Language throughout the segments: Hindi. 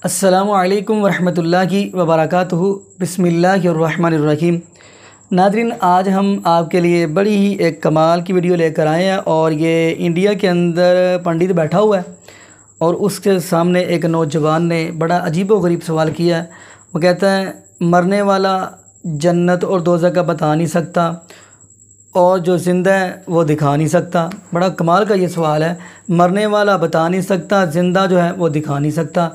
अस्सलामु अलैकुम वरहमतुल्लाहि वबरकातुहू। बिस्मिल्लाहिर्रहमानिर्रहीम। नाज़रीन, आज हम आपके लिए बड़ी ही एक कमाल की वीडियो लेकर आए हैं और ये इंडिया के अंदर पंडित बैठा हुआ है और उसके सामने एक नौजवान ने बड़ा अजीब व गरीब सवाल किया है। वो कहता है मरने वाला जन्नत और दोज़ख का बता नहीं सकता और जो ज़िंदा है वो दिखा नहीं सकता। बड़ा कमाल का ये सवाल है। मरने वाला बता नहीं सकता, ज़िंदा जो है वो दिखा नहीं सकता।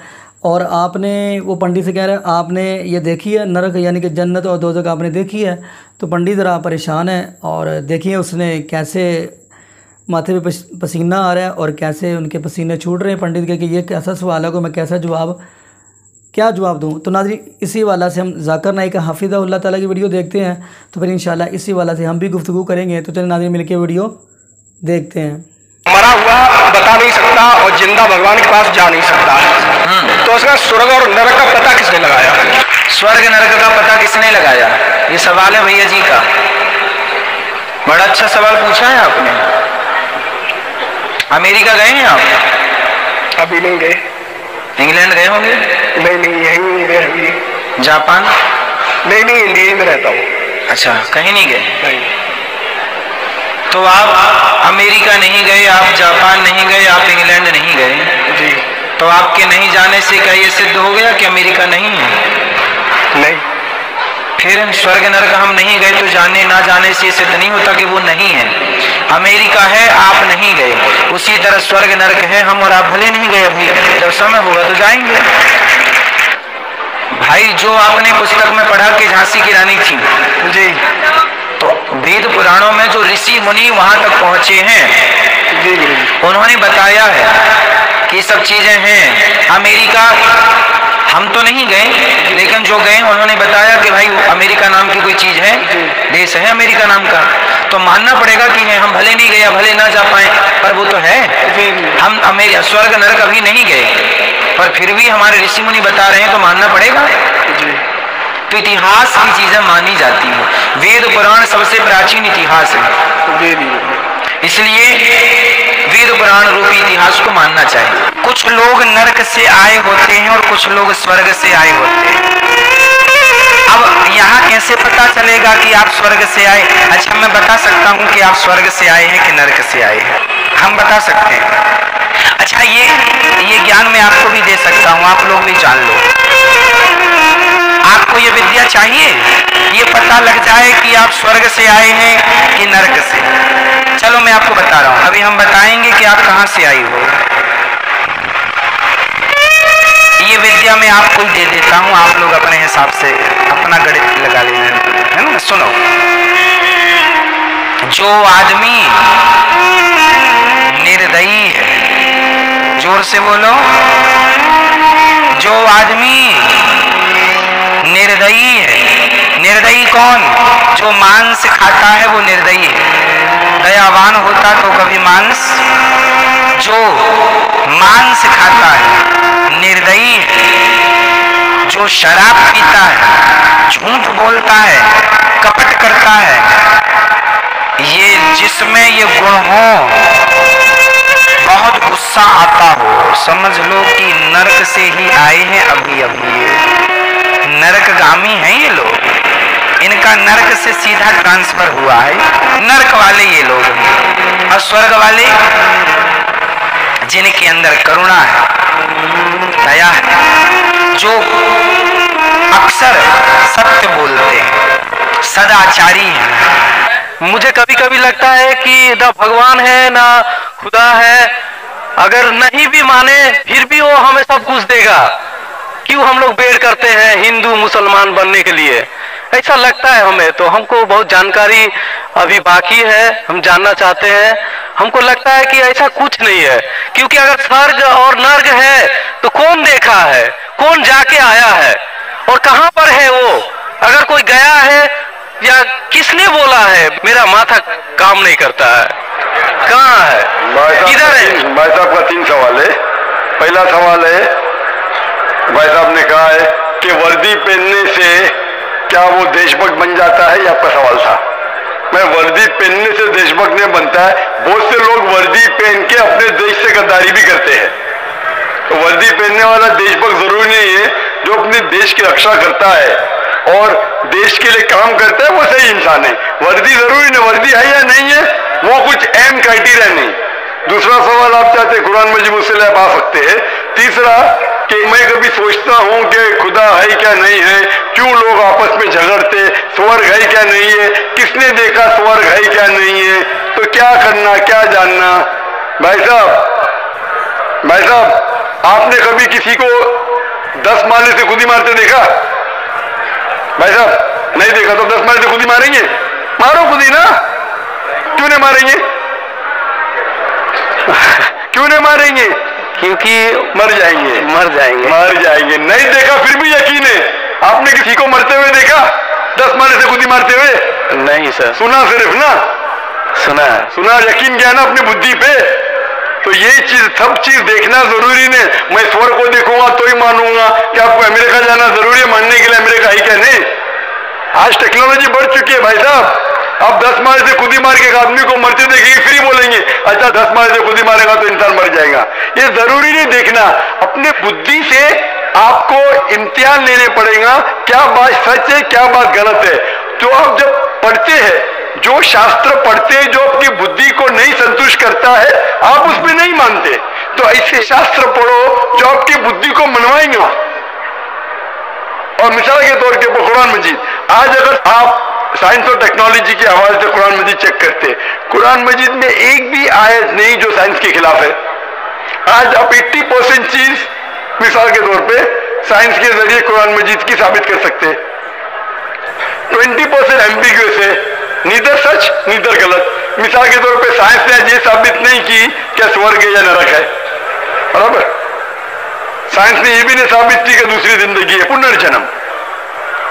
और आपने, वो पंडित से कह रहा है, आपने ये देखी है नरक यानी कि जन्नत और दोज़ख आपने देखी है? तो पंडित ज़रा परेशान है और देखिए उसने कैसे माथे पे पसीना आ रहा है और कैसे उनके पसीने छूट रहे हैं पंडित के कि ये कैसा सवाल है को मैं कैसा क्या जवाब दूँ। तो नाज़रीन, इसी वाला से हम ज़ाकिर नाइक हाफिज़हुल्लाह ताला की वीडियो देखते हैं, तो फिर इंशाल्लाह इसी वाला से हम भी गुफ्तगू करेंगे। तो चलिए नाज़रीन, मिलके वीडियो देखते हैं। मरा हुआ बता नहीं सकता और जिंदा भगवान के पास जा नहीं सकता। तो उसका स्वर्ग और नरक का पता किसने लगाया? स्वर्ग नरक का पता किसने लगाया? ये सवाल है भैया जी का। बड़ा अच्छा सवाल पूछा है आपने। अमेरिका गए हैं आप? अभी नहीं गए। इंग्लैंड गए होंगे? नहीं, यहीं नहीं गए अभी। जापान? नहीं, इंडिया में रहता हूँ। अच्छा, कहीं नहीं गए? नहीं। तो आप अमेरिका नहीं गए, आप जापान नहीं गए, आप इंग्लैंड नहीं गए जी। तो आपके नहीं जाने से क्या ये सिद्ध हो गया कि अमेरिका नहीं है? नहीं। फिर स्वर्ग नरक हम नहीं गए तो जाने ना जाने से सिद्ध नहीं होता कि वो नहीं है। अमेरिका है, आप नहीं गए, उसी तरह स्वर्ग नरक है, हम और आप भले नहीं गए, अभी जब समय होगा तो जाएंगे। भाई, जो आपने पुस्तक में पढ़ा कि झांसी की रानी थी जी, तो वेद पुराणों में जो ऋषि मुनि वहां तक पहुंचे हैं जी, उन्होंने बताया है कि सब चीजें हैं। अमेरिका हम तो नहीं गए, लेकिन जो गए उन्होंने बताया कि भाई अमेरिका नाम की कोई चीज है, देश है अमेरिका नाम का, तो मानना पड़ेगा कि है। हम भले नहीं गए, भले ना जा पाए, पर वो तो है। हम अमेरिका स्वर्ग नरक अभी नहीं गए, पर फिर भी हमारे ऋषि मुनि बता रहे हैं तो मानना पड़ेगा। तो इतिहास की चीजें मानी जाती है। वेद पुराण सबसे प्राचीन इतिहास है, इसलिए वेद पुराण रूपी इतिहास को मानना चाहिए। कुछ लोग नरक से आए होते हैं और कुछ लोग स्वर्ग से आए होते हैं। अब यहाँ कैसे पता चलेगा कि आप स्वर्ग से आए? अच्छा, मैं बता सकता हूँ कि आप स्वर्ग से आए हैं कि नरक से आए हैं, हम बता सकते हैं। अच्छा, ये ज्ञान मैं आपको भी दे सकता हूँ, आप लोग भी जान लो। आपको ये विद्या चाहिए, ये पता लग जाए कि आप स्वर्ग से आए हैं कि नरक से। चलो मैं आपको बता रहा हूं, अभी हम बताएंगे कि आप कहां से आई हो। ये विद्या मैं आपको दे देता हूं, आप लोग अपने हिसाब से अपना गणित लगा लेना, है ना। सुनो, जो आदमी निर्दयी है, जोर से बोलो, जो आदमी निर्दयी है। निर्दयी कौन? जो मांस खाता है वो निर्दयी है। दयावान होता तो कभी मांस, जो मांस खाता है निर्दयी है। जो शराब पीता है, झूठ बोलता है, कपट करता है, ये जिसमें ये गुण हो, बहुत गुस्सा आता हो, समझ लो कि नरक से ही आए हैं अभी। नरकगामी हैं ये लोग, इनका नरक से सीधा ट्रांसफर हुआ है। नरक वाले ये लोग हैं। और स्वर्ग वाले जिनके अंदर करुणा है, दया है, जो अक्सर सत्य बोलते हैं, सदाचारी हैं। मुझे कभी कभी लगता है कि ना भगवान है ना खुदा है, अगर नहीं भी माने फिर भी वो हमें सब कुछ देगा। क्यों हम लोग वेट करते हैं हिंदू मुसलमान बनने के लिए? ऐसा लगता है हमें। तो हमको बहुत जानकारी अभी बाकी है, हम जानना चाहते हैं। हमको लगता है कि ऐसा कुछ नहीं है, क्योंकि अगर स्वर्ग और नर्क है तो कौन देखा है, कौन जाके आया है और कहां पर है वो? अगर कोई गया है या किसने बोला है? मेरा माथा काम नहीं करता है। कहाँ है, किधर है? भाई साहब का 3 सवाल है। पहला सवाल है, भाई साहब ने कहा है कि वर्दी पहनने से क्या वो देशभक्त बन जाता है, ये आपका सवाल था। मैं वर्दी पहनने से देशभक्त नहीं बनता है। बहुत से लोग वर्दी पहन के अपने देश से गद्दारी भी करते हैं। तो वर्दी पहनने वाला देशभक्त जरूरी नहीं जो अपने देश की रक्षा करता है और देश के लिए काम करता है वो सही इंसान है। वर्दी जरूरी नहीं, वर्दी है या नहीं है वो कुछ अहम क्राइटेरिया नहीं। दूसरा सवाल आप चाहते कुरान मजीद मुझसे ले पा सकते हैं। तीसरा कि मैं कभी सोचता हूं कि खुदा है क्या नहीं है, क्यों लोग आपस में झगड़ते, स्वर्ग है क्या नहीं है, किसने देखा स्वर्ग है क्या नहीं है, तो क्या करना क्या जानना। भाई साहब आपने कभी किसी को 10 माले से खुदी मारते देखा? भाई साहब नहीं देखा तो 10 माले से खुदी मारेंगे? मारो खुदी ना, क्यों नहीं मारेंगे? क्यों नहीं मारेंगे? क्योंकि मर जाएंगे। नहीं देखा फिर भी यकीन है। आपने किसी को मरते हुए देखा 10 माले से खुदी मारते हुए? नहीं सर। सुना सिर्फ ना, सुना यकीन किया ना अपनी बुद्धि पे। तो ये चीज सब चीज देखना जरूरी नहीं। मैं स्वर्ग को देखूंगा तो ही मानूंगा कि आपको अमेरिका जाना जरूरी है मानने के लिए अमेरिका है क्या? नहीं। आज टेक्नोलॉजी बढ़ चुकी है भाई साहब। अब 10 माले से खुदी मार के एक आदमी को मरते देखेंगे फिर बोलेंगे अच्छा 10 माले से खुदी मारेगा तो इंसान मर जाएगा। ये जरूरी नहीं देखना। अपने बुद्धि से आपको इम्तिहान लेने पड़ेगा क्या बात सच है क्या बात गलत है। तो आप जब पढ़ते हैं, जो शास्त्र पढ़ते हैं जो अपनी बुद्धि को नहीं संतुष्ट करता है आप उसमें नहीं मानते, तो ऐसे शास्त्र पढ़ो जो आपकी बुद्धि को मनवाएंगे। और मिसाल के तौर के कुरान मजीद, आज अगर आप साइंस और टेक्नोलॉजी के हवाले से कुरान मजीद चेक करते, कुरान मजीद में एक भी आयत नहीं जो साइंस के खिलाफ है। आज आप 80% चीज मिसाल के तौर पे साइंस के जरिए कुरान मजीद की साबित कर सकते हैं। 20% एम्बिग्यूअस है, नीदर सच नीदर गलत। मिसाल के तौर पे साइंस ने ये साबित नहीं की क्या स्वर्ग है या नरक है, बराबर। साइंस ने ये भी नहीं साबित की कि दूसरी जिंदगी है, पुनर्जन्म,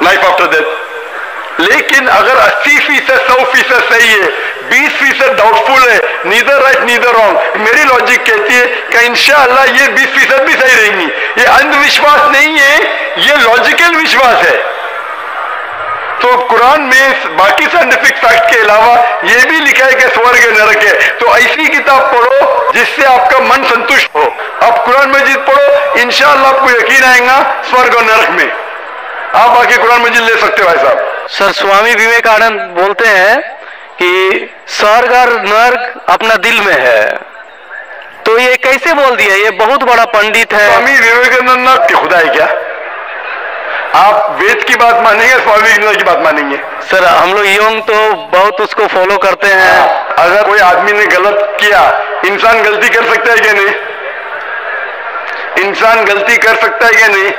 लाइफ आफ्टर डेथ। लेकिन अगर 80% 100% सही है, 20% डाउटफुल है, नीदर राइट नीदर रॉन्ग, मेरी लॉजिक कहती है कि इंशाअल्लाह ये 20% भी सही रहेंगी। ये अंधविश्वास नहीं है, ये लॉजिकल विश्वास है। तो कुरान में बाकी साइंटिफिक फैक्ट के अलावा ये भी लिखा है कि स्वर्ग नरक है। तो ऐसी किताब पढ़ो जिससे आपका मन संतुष्ट हो। आप कुरान मजीद पढ़ो, इंशाअल्लाह आपको यकीन आएगा स्वर्ग और नरक में। आप आके कुरान मजीद ले सकते हो भाई साहब। सर स्वामी विवेकानंद बोलते हैं कि स्वर्ग और नर्क अपना दिल में है, तो ये कैसे बोल दिया? ये बहुत बड़ा पंडित है। स्वामी विवेकानंद ना कि खुदा है क्या? आप वेद की बात मानेंगे, स्वामी विवेकानंद की बात मानेंगे? सर हम लोग यंग तो बहुत उसको फॉलो करते हैं। अगर कोई आदमी ने गलत किया, इंसान गलती कर सकता है क्या नहीं? इंसान गलती कर सकता है क्या नहीं?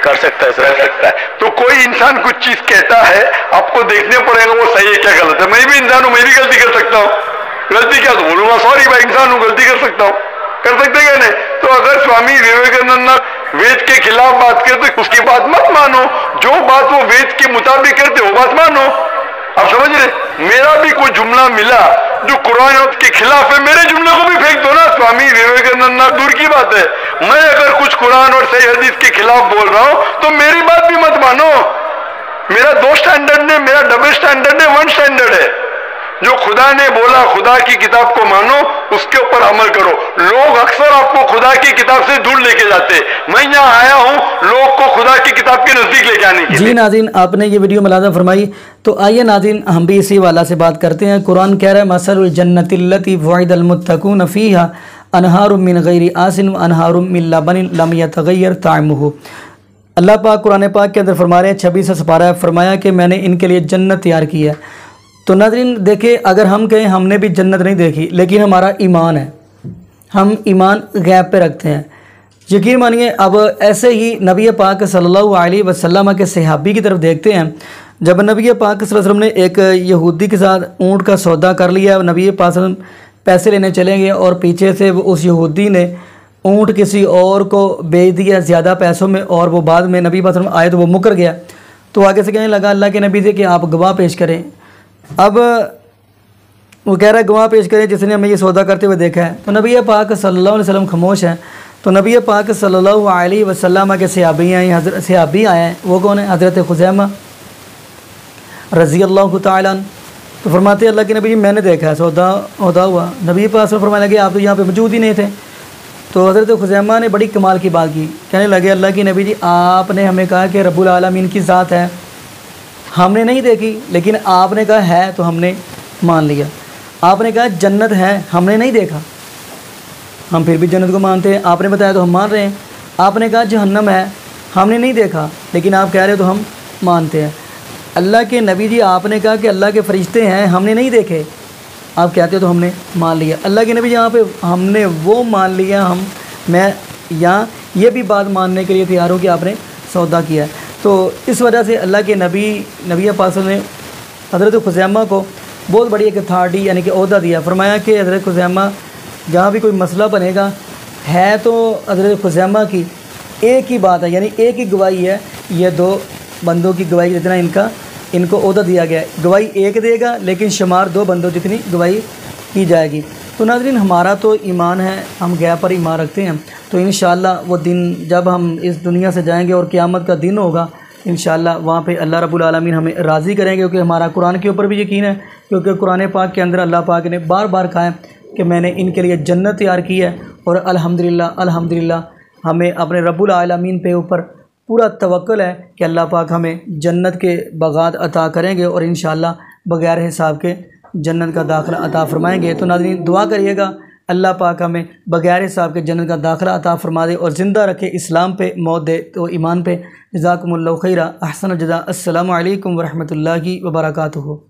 कर सकता है सर। कर सकता है। तो कोई इंसान कुछ चीज कहता है, आपको देखने पड़ेगा वो सही है क्या गलत है। मैं भी इंसान हूं, मैं भी गलती कर सकता हूं। गलती क्या तो बोलूंगा सॉरी भाई इंसान हूं, गलती कर सकता हूं। कर सकते क्या नहीं? तो अगर स्वामी विवेकानंद वेद के खिलाफ बात करते उसकी बात मत मानो, जो बात वो वेद के मुताबिक करते वो बात मानो। आप समझ रहे? मेरा भी कोई जुमला मिला जो कुरान के खिलाफ है, मेरे जुमले को भी फेंक दो ना। स्वामी विवेकानंद दूर की बात है, मैं अगर कुछ कुरान और सही हदीस के खिलाफ बोल रहा हूं तो मेरी बात भी मत मानो। मेरा 2 स्टैंडर्ड नहीं, मेरा डबल स्टैंडर्ड है, 1 स्टैंडर्ड है। जो खुदा ने बोला खुदा की किताब को मानो, उसके ऊपर अमल करो। लोग अक्सर आपको खुदा की किताब से दूर लेके जाते। मैं यहाँ आया हूँ लोग को खुदा की किताब के नजदीक लेके आने के लिए। जी नाज़रीन, आपने ये वीडियो मुलाज़ा फरमाई, तो आइए नाज़रीन हम भी इसी वाला से बात करते हैं। कुरान कह रहा है मसलुल जन्नतिल्लती वुइदल मुत्तकून फ़ीहा अनहारुम मिन गैरि आसिन व अनहारुम मिन लबनिन लम यतगय्यर ताअमुहु। अल्लाह पाक कुरान पाक के अंदर फरमा रहे हैं 26 सिपारा फरमाया कि मैंने इनके लिए जन्नत तैयार की है। तो नाज़रीन देखिए, अगर हम कहें हमने भी जन्नत नहीं देखी, लेकिन हमारा ईमान है, हम ईमान गैब पे रखते हैं। यकीन मानिए, अब ऐसे ही नबी पाक सल्लल्लाहु अलैहि वसल्लम के सहाबी की तरफ देखते हैं। जब नबी पाक सल्लल्लाहु अलैहि वसल्लम ने एक यहूदी के साथ ऊँट का सौदा कर लिया, नबी पाक सल्लल्लाहु अलैहि वसल्लम पैसे लेने चले गए और पीछे से उस यहूदी ने ऊँट किसी और को बेच दिया ज़्यादा पैसों में, और वो बाद में नबी पाक सल्लल्लाहु अलैहि वसल्लम आए तो वो मुकर गया। तो आगे से कहने लगा अल्लाह के नबी से कि आप गवाह पेश करें। अब वो कह रहा है गवाह पेश करें जिसने हमें ये सौदा करते हुए देखा है। तो नबी पाक सल्लल्लाहु अलैहि वसल्लम खामोश हैं। तो नबी पाक सल्लल्लाहु अलैहि वसल्लम के सहाबी हैं, सहाबी आए हैं। वो कौन है? हज़रत खुज़ैमा रज़ी अल्लाह तआला अन्हु। तो फरमाते अल्लाह के नबी जी मैंने देखा है सौदा हुआ। नबी पाक फरमाने लगे आप तो यहाँ पे मौजूद ही नहीं थे। तो हज़रत खुज़ैमा ने बड़ी कमाल की बात की, कहने लगे अल्लाह की नबी जी आपने हमें कहा कि रब्बुल आलमीन की ज़ात है, हमने नहीं देखी, लेकिन आपने कहा है तो हमने मान लिया। आपने कहा जन्नत है, हमने नहीं देखा, हम फिर भी जन्नत को मानते हैं। आपने बताया तो हम मान रहे हैं। आपने कहा जहन्नम है, हमने नहीं देखा, लेकिन आप कह रहे हो तो हम मानते हैं। अल्लाह के नबी जी आपने कहा कि अल्लाह के फ़रिश्ते हैं, हमने नहीं देखे, आप कहते हो तो हमने मान लिया। अल्लाह के नबी यहाँ पे हमने वो मान लिया, मैं यहाँ ये भी बात मानने के लिए तैयार हूँ कि आपने सौदा किया है। तो इस वजह से अल्लाह के नबी पाक ने हज़रत खुज़ैमा को बहुत बड़ी एक अथॉरिटी यानी कि ओहदा दिया। फरमाया कि हज़रत खुज़ैमा जहाँ भी कोई मसला बनेगा है तो हज़रत खुज़ैमा की एक ही बात है, यानी एक ही गवाही है, ये दो बंदों की गवाही जितना इनको ओहदा दिया गया है। गवाही एक देगा लेकिन शुमार दो बंदों जितनी गवाही की जाएगी। तो नाज़रीन हमारा तो ईमान है, हम गैब पर ईमान रखते हैं। तो इंशाअल्लाह वो दिन जब हम इस दुनिया से जाएंगे और क़यामत का दिन होगा, इंशाअल्लाह वहाँ पे अल्लाह रब्बुल आलमीन हमें राज़ी करेंगे, क्योंकि हमारा कुरान के ऊपर भी यकीन है, क्योंकि कुरान पाक के अंदर अल्लाह पाक ने बार बार कहा है कि मैंने इनके लिए जन्नत तैयार की है। और अल्हम्दुलिल्लाह हमें अपने रब्बुल आलमीन पे ऊपर पूरा तवक्कुल है कि अल्लाह पाक हमें जन्नत के बगात अता करेंगे और इंशाअल्लाह बग़ैर हिसाब के जन्नत का दाखिला अता फ़रमाएँगे। तो नाज़रीन दुआ करिएगा अल्लाह पाक हमें बग़ैर हिसाब के जन्नत का दाखिला अता फ़रमा दे और ज़िंदा रखे, इस्लाम पे मौत दे तो ईमान पे। जज़ाकुमुल्लाहु खैरा, अहसन जज़ा। अस्सलामु अलैकुम व रहमतुल्लाहि व बरकातुहू।